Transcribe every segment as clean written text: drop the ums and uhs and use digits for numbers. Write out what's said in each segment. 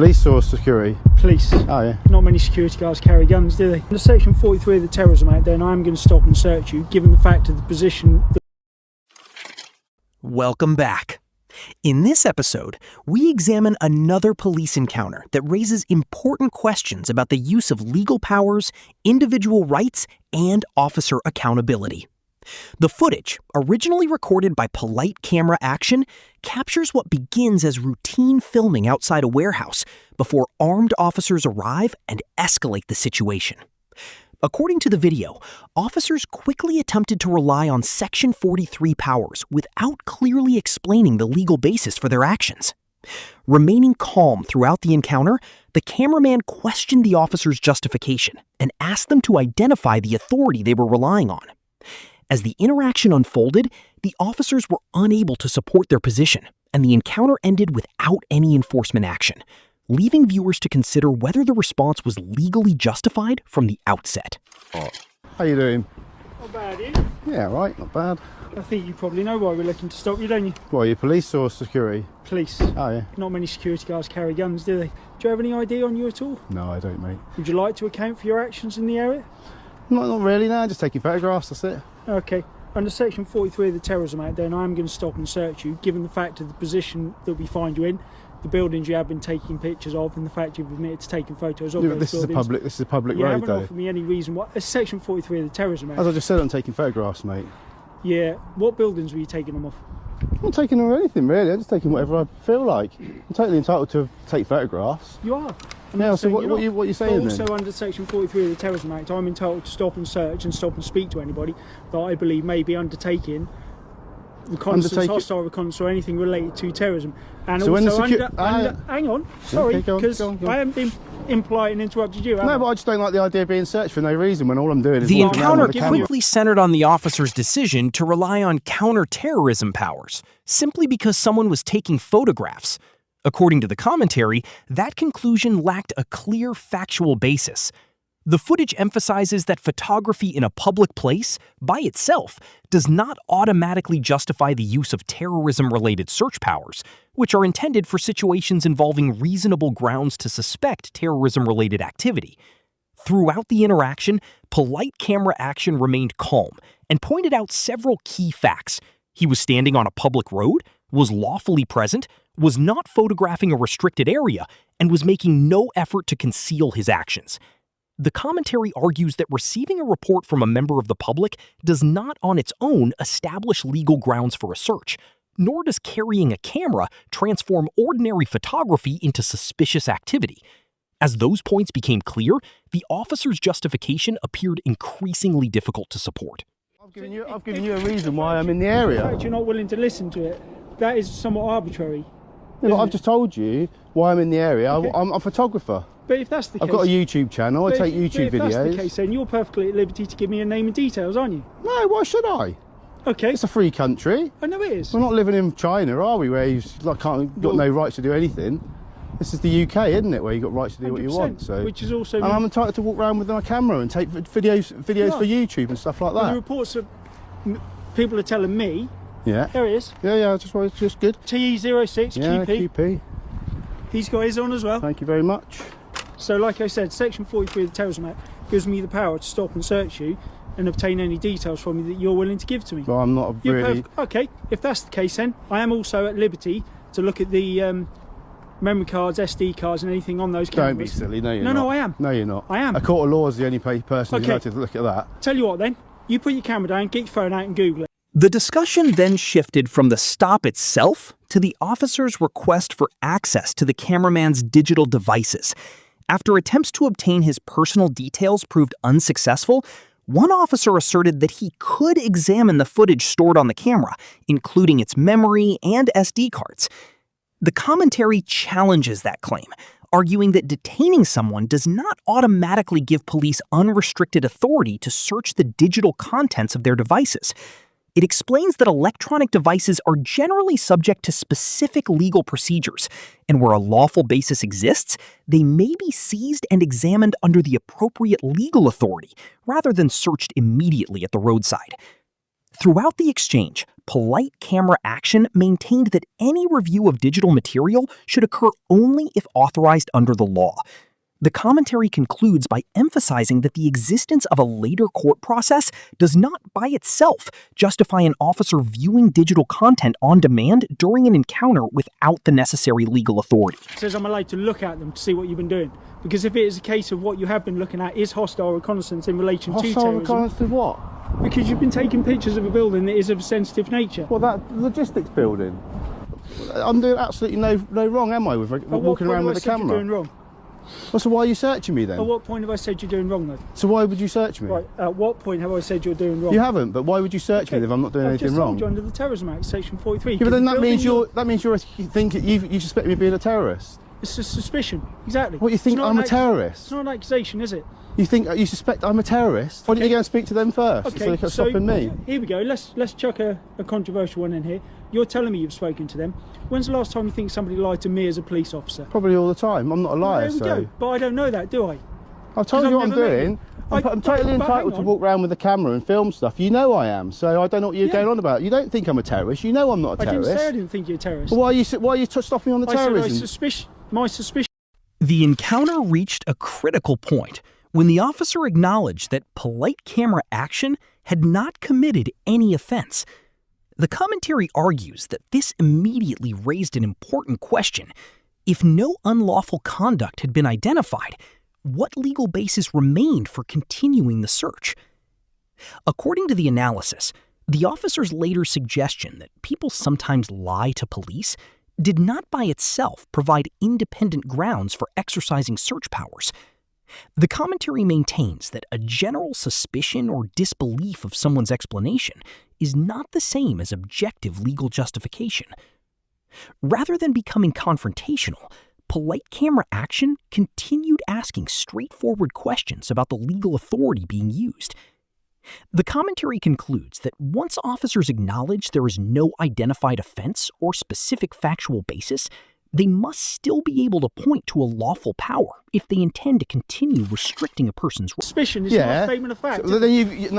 Police or security? Police. Oh yeah. Not many security guards carry guns, do they? Under section 43 of the Terrorism Act, then I am going to stop and search you, given the fact of the position. Welcome back. In this episode, we examine another police encounter that raises important questions about the use of legal powers, individual rights, and officer accountability. The footage, originally recorded by polite camera action, captures what begins as routine filming outside a warehouse before armed officers arrive and escalate the situation. According to the video, officers quickly attempted to rely on Section 43 powers without clearly explaining the legal basis for their actions. Remaining calm throughout the encounter, the cameraman questioned the officers' justification and asked them to identify the authority they were relying on. As the interaction unfolded, the officers were unable to support their position, and the encounter ended without any enforcement action, leaving viewers to consider whether the response was legally justified from the outset. How you doing? Not bad, you? Yeah, right, not bad. I think you probably know why we're looking to stop you, don't you? What, are you police or security? Police. Oh yeah. Not many security guards carry guns, do they? Do you have any ID on you at all? No, I don't, mate. Would you like to account for your actions in the area? Not really, no, just taking photographs, that's it. Okay. Under section 43 of the Terrorism Act, then I am going to stop and search you, given the fact of the position that we find you in, the buildings you have been taking pictures of, and the fact you've admitted to taking photos of Yeah, those but this is a public you road, haven't though. offered me any reason why. It's section 43 of the Terrorism Act. As I just said, I'm taking photographs, mate. Yeah. What buildings were you taking them off? I'm not taking them or anything, really. I'm just taking whatever I feel like. I'm totally entitled to take photographs. You are. Yeah, so what are you saying then? Also, then? under section 43 of the Terrorism Act, I'm entitled to stop and search and stop and speak to anybody that I believe may be undertaking reconnaissance, hostile reconnaissance, or anything related to terrorism. And so also, when hang on, sorry, okay, because I haven't been impolite and interrupted you. No, but I just don't like the idea of being searched for no reason when all I'm doing is The walking around encounter with a camera. quickly centered on the officer's decision to rely on counter-terrorism powers, simply because someone was taking photographs. According to the commentary, that conclusion lacked a clear factual basis. The footage emphasizes that photography in a public place, by itself, does not automatically justify the use of terrorism-related search powers, which are intended for situations involving reasonable grounds to suspect terrorism-related activity. Throughout the interaction, polite camera action remained calm and pointed out several key facts. He was standing on a public road, was lawfully present, was not photographing a restricted area, and was making no effort to conceal his actions. The commentary argues that receiving a report from a member of the public does not on its own establish legal grounds for a search, nor does carrying a camera transform ordinary photography into suspicious activity. As those points became clear, the officer's justification appeared increasingly difficult to support. I've given you a reason why I'm in the area. The fact you're not willing to listen to it, that is somewhat arbitrary. Yeah, but I've just told you why I'm in the area. Okay. I'm a photographer. But if that's the case... I've got a YouTube channel, I take YouTube videos. If that's the case, then you're perfectly at liberty to give me a name and details, aren't you? No, why should I? Okay. It's a free country. I know it is. We're not living in China, are we, where you've got no rights to do anything. This is the UK, isn't it, where you've got rights to do what you want. So, which is also... And I'm entitled to walk around with my camera and take videos for YouTube and stuff like that. Well, the reports of people are telling me... Yeah. There he is. Yeah, just good. TE06 Yeah, QP. QP. He's got his on as well. Thank you very much. So, like I said, Section 43 of the Terrorism Act gives me the power to stop and search you and obtain any details from you that you're willing to give to me. Well, I'm not really... Okay, if that's the case then, I am also at liberty to look at the memory cards, SD cards and anything on those cameras. Don't be silly, no you're not. No, I am. No, you're not. I am. A court of law is the only person who's allowed to look at that. Tell you what then, you put your camera down, get your phone out and Google it. The discussion then shifted from the stop itself to the officer's request for access to the cameraman's digital devices. After attempts to obtain his personal details proved unsuccessful, one officer asserted that he could examine the footage stored on the camera, including its memory and SD cards. The commentary challenges that claim, arguing that detaining someone does not automatically give police unrestricted authority to search the digital contents of their devices. It explains that electronic devices are generally subject to specific legal procedures, and where a lawful basis exists, they may be seized and examined under the appropriate legal authority, rather than searched immediately at the roadside. Throughout the exchange, Polite Camera Action maintained that any review of digital material should occur only if authorized under the law. The commentary concludes by emphasizing that the existence of a later court process does not by itself justify an officer viewing digital content on demand during an encounter without the necessary legal authority. It says I'm allowed to look at them to see what you've been doing. Because if it is a case of what you have been looking at is hostile reconnaissance in relation to terrorism. Hostile reconnaissance to what? Because you've been taking pictures of a building that is of a sensitive nature. Well, that logistics building. I'm doing absolutely no wrong, am I, with walking around with a camera? You're doing wrong? Well, so why are you searching me then? At what point have I said you're doing wrong though? So why would you search me? Right, at what point have I said you're doing wrong? You haven't, but why would you search me if I'm not doing anything wrong? I've just told you under the Terrorism Act, Section 43. Yeah, but then that means you suspect me of being a terrorist. It's a suspicion, exactly. What, you think I'm a terrorist? It's not an accusation, is it? You suspect I'm a terrorist? Why don't you go and speak to them first instead of stopping me? Here we go. Let's chuck a controversial one in here. You're telling me you've spoken to them. When's the last time you think somebody lied to me as a police officer? Probably all the time. I'm not a liar. There we go. But I don't know that, do I? I've told you what I'm doing. I'm totally entitled to walk around with a camera and film stuff. You know I am. So I don't know what you're going on about. You don't think I'm a terrorist. You know I'm not a terrorist. I didn't say I didn't think you're a terrorist. Well, why are you stopping me on the terrorism? My suspicion. The encounter reached a critical point when the officer acknowledged that Polite Camera Action had not committed any offense. The commentary argues that this immediately raised an important question. If no unlawful conduct had been identified, what legal basis remained for continuing the search? According to the analysis, the officer's later suggestion that people sometimes lie to police did not by itself provide independent grounds for exercising search powers. The commentary maintains that a general suspicion or disbelief of someone's explanation is not the same as objective legal justification. Rather than becoming confrontational, Polite Camera Action continued asking straightforward questions about the legal authority being used. The commentary concludes that once officers acknowledge there is no identified offense or specific factual basis, they must still be able to point to a lawful power if they intend to continue restricting a person's rights. Suspicion is not a statement of fact. So then you've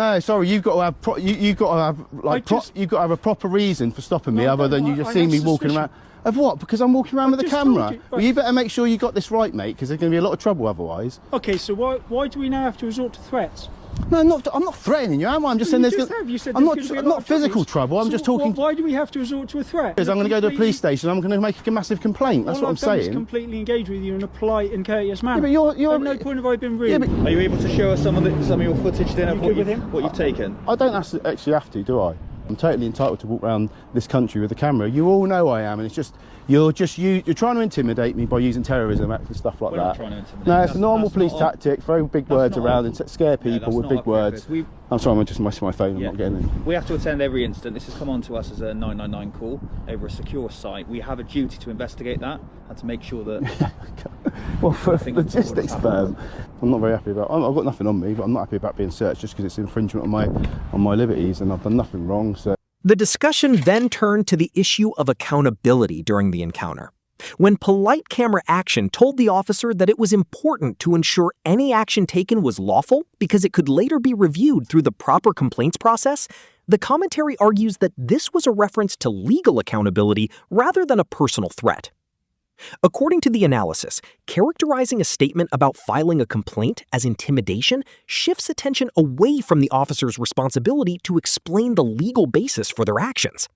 got to have a proper reason for stopping me, other than you just seeing me walking around. Of what? Because I'm walking around with a camera. Well, you better make sure you got this right, mate, because there's going to be a lot of trouble otherwise. Okay, so why do we now have to resort to threats? No, I'm not threatening you, am I? I'm just saying I'm not physical trouble. I'm just talking. Why do we have to resort to a threat? Because I'm going to go to the police station. I'm going to make a massive complaint. That's what I'm saying. Is completely engage with you in a polite and courteous manner. Yeah, but you're at no point have I been rude. Yeah, are you able to show us some of your footage then of what you've taken? I don't actually have to, do I? I'm totally entitled to walk around this country with a camera. You all know I am, and it's just you're trying to intimidate me by using terrorism acts and stuff like that. Trying to intimidate. No, it's a normal police tactic. Throw big words around and scare people with big words. I'm sorry, I'm just messing my phone. I'm not getting it. We have to attend every incident. This has come on to us as a 999 call over a secure site. We have a duty to investigate that and to make sure that. Well, for a logistics firm, I'm not very happy about. I've got nothing on me, but I'm not happy about being searched just because it's infringement on my liberties, and I've done nothing wrong. So. The discussion then turned to the issue of accountability during the encounter. When Polite Camera Action told the officer that it was important to ensure any action taken was lawful because it could later be reviewed through the proper complaints process, the commentary argues that this was a reference to legal accountability rather than a personal threat. According to the analysis, characterizing a statement about filing a complaint as intimidation shifts attention away from the officer's responsibility to explain the legal basis for their actions.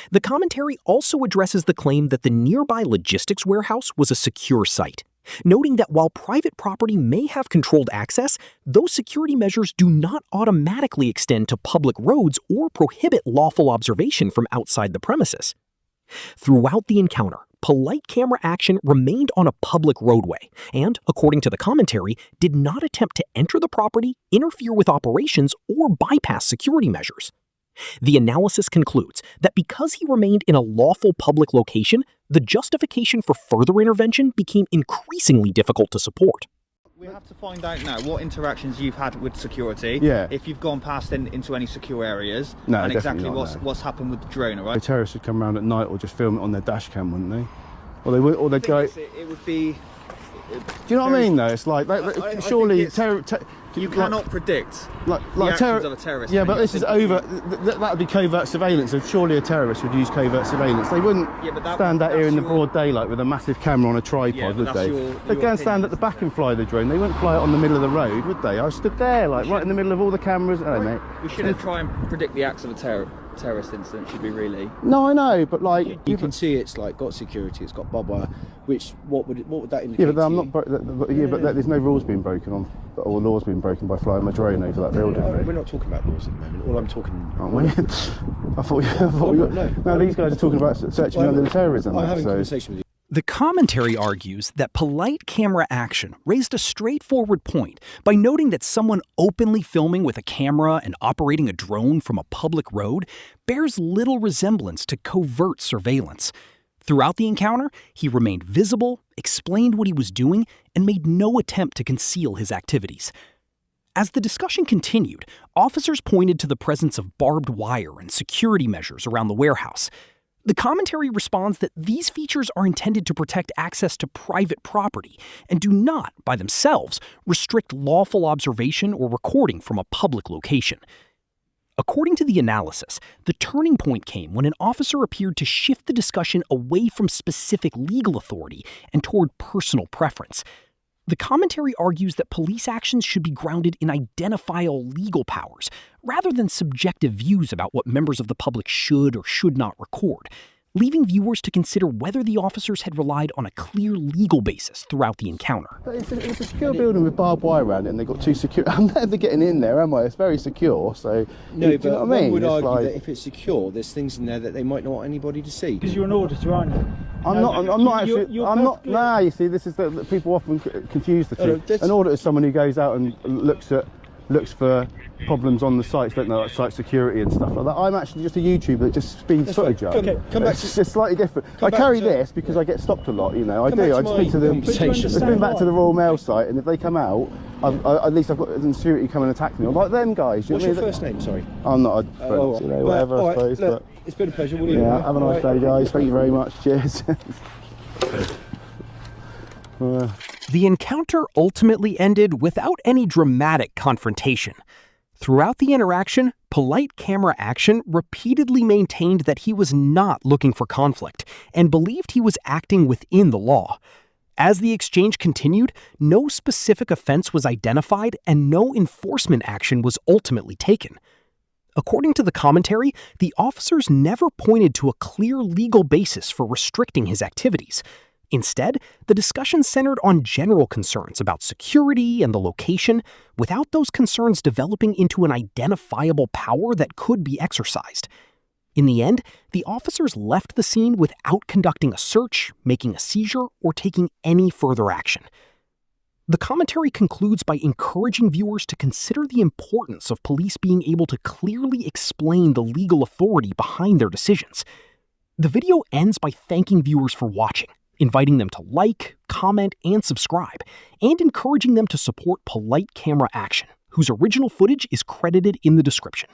The commentary also addresses the claim that the nearby logistics warehouse was a secure site, noting that while private property may have controlled access, those security measures do not automatically extend to public roads or prohibit lawful observation from outside the premises. Throughout the encounter, Polite Camera Action remained on a public roadway and, according to the commentary, did not attempt to enter the property, interfere with operations, or bypass security measures. The analysis concludes that because he remained in a lawful public location, the justification for further intervention became increasingly difficult to support. We have to find out now what interactions you've had with security. Yeah. If you've gone past into any secure areas. No, and exactly not, what's happened with the drone, all right? The terrorists would come around at night or just film it on their dash cam, wouldn't they? Or they'd go. It would be Do you know what I mean? Though it's like surely you cannot predict the actions of a terrorist. Yeah, but this is over. That would be covert surveillance. So surely a terrorist would use covert surveillance. They wouldn't stand out here in the broad daylight with a massive camera on a tripod, would they? They'd go and stand at the back and fly the drone. They wouldn't fly it on the middle of the road, would they? I stood there, like right in the middle of all the cameras. Hello, mate. We shouldn't try and predict the acts of a terrorist incident, should we really? No, I know, but like you can see it's like got security, it's got barbed wire. Which what would that indicate? Yeah, but I'm not. But there's no rules being broken on, or laws being broken by flying my drone over that building. We're not talking about laws at the moment. All I'm talking. Aren't we? I thought we were. No, these guys are talking about searching me under the terrorism. I'm having a conversation with you. The commentary argues that polite camera action raised a straightforward point by noting that someone openly filming with a camera and operating a drone from a public road bears little resemblance to covert surveillance. Throughout the encounter, he remained visible, explained what he was doing, and made no attempt to conceal his activities. As the discussion continued, officers pointed to the presence of barbed wire and security measures around the warehouse. The commentary responds that these features are intended to protect access to private property and do not, by themselves, restrict lawful observation or recording from a public location. According to the analysis, the turning point came when an officer appeared to shift the discussion away from specific legal authority and toward personal preference. The commentary argues that police actions should be grounded in identifiable legal powers, rather than subjective views about what members of the public should or should not record, leaving viewers to consider whether the officers had relied on a clear legal basis throughout the encounter. It's a secure building with barbed wire around it, and they've got two secure. I'm never getting in there, am I? It's very secure, so. No, do you know what I mean? One would argue that if it's secure, there's things in there that they might not want anybody to see. Because you're an auditor, aren't you? I'm not actually. I'm not. Nah, you see, this is that people often confuse the two. An auditor is someone who goes out and looks for problems on the sites, don't know, like site security and stuff like that. I'm actually just a YouTuber that just speeds footage up. Okay, come back. It's just slightly different. I carry this because I get stopped a lot, you know. I do. I speak to them. I've been back to the Royal Mail site, and if they come out, at least I've got the security come and attack me. I'm like them guys. What's your first name? Sorry. I'm not a friend, you know, whatever. I suppose. Look, it's been a pleasure. Yeah. Have a nice day, guys. Thank you very much. Cheers. The encounter ultimately ended without any dramatic confrontation. Throughout the interaction, polite camera action repeatedly maintained that he was not looking for conflict and believed he was acting within the law. As the exchange continued, no specific offense was identified and no enforcement action was ultimately taken. According to the commentary, the officers never pointed to a clear legal basis for restricting his activities. Instead, the discussion centered on general concerns about security and the location, without those concerns developing into an identifiable power that could be exercised. In the end, the officers left the scene without conducting a search, making a seizure, or taking any further action. The commentary concludes by encouraging viewers to consider the importance of police being able to clearly explain the legal authority behind their decisions. The video ends by thanking viewers for watching, inviting them to like, comment, and subscribe, and encouraging them to support polite camera action, whose original footage is credited in the description.